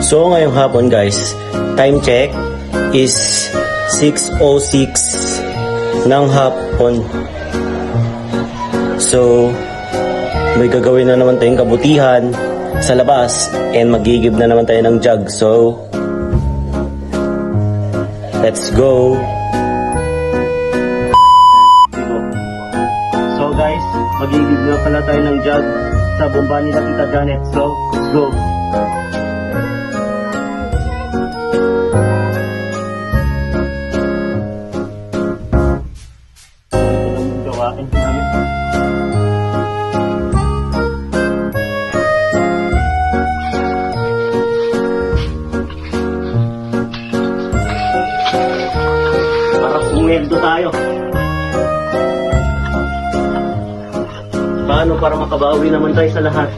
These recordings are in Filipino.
So ngayong hapon guys, time check is 6:06 ng hapon. So may gagawin na naman tayong kabutihan sa labas and magigib na naman tayo ng jug. So let's go. So guys, magigib na pala tayo ng jug sa bomba nila Tita Janet. So let's go. Umweldo tayo. Paano para makabawi naman tayo sa lahat?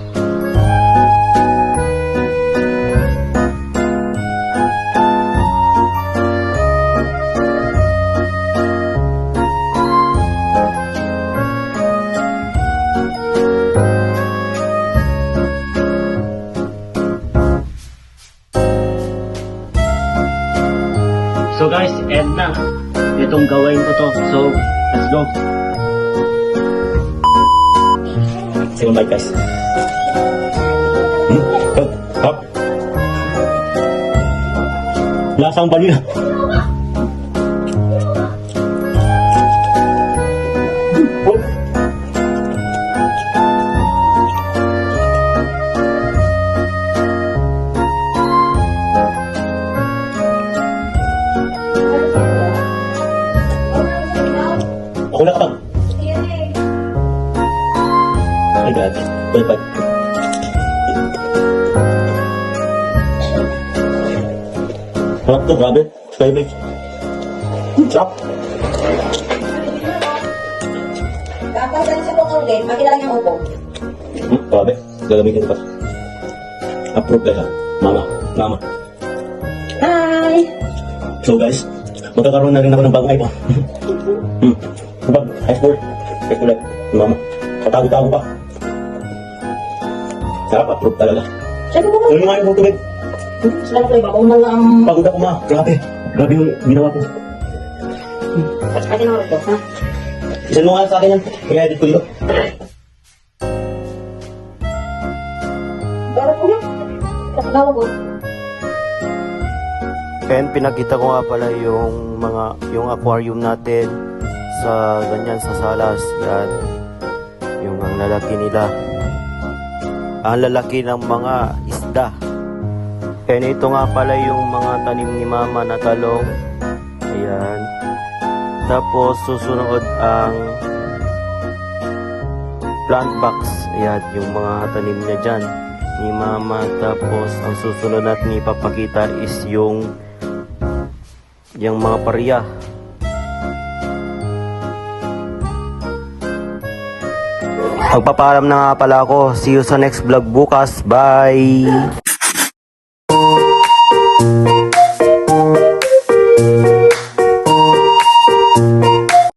So guys, end na itong gawain ko to. So, let's go. Say bye guys. Hop. Lasang balina. Ako na kapag. Ay, grabe. Tulpad. Harap to, grabe. Skybase. Sarap. Kapag dyan sa pong ulit, makilang yung upo. Grabe. Gagamitin ko pa. Approve guys ha. Mama. Hi! So guys, magkakaroon na rin ako ng bagong iPhone. Kapag high school ulit. Mama. Katago-tago pa. Sarap, approve talaga. Sabi ko ba? Ano nga yung tubig? Sila na po iba, kung lang ang... Pagod ako ma. Grabe yung ginawa ko. Pati na ulit to, ha? Isan mo nga sa akin yan. I-edit ko dito. Pero po na. Kasagawa ko. And pinakita ko nga pala yung aquarium natin sa ganyan sa salas. Yan. Yung ang lalaki nila. Ang lalaki ng mga isda. And ito nga pala yung mga tanim ni mama na talong. Ayan. Tapos susunod ang plant box. Ayan, yung mga tanim niya dyan ni mama. Tapos ang susunod natin ipapakita is yung mga pariya. Magpapaalam na nga pala ako. See you sa next vlog bukas. Bye!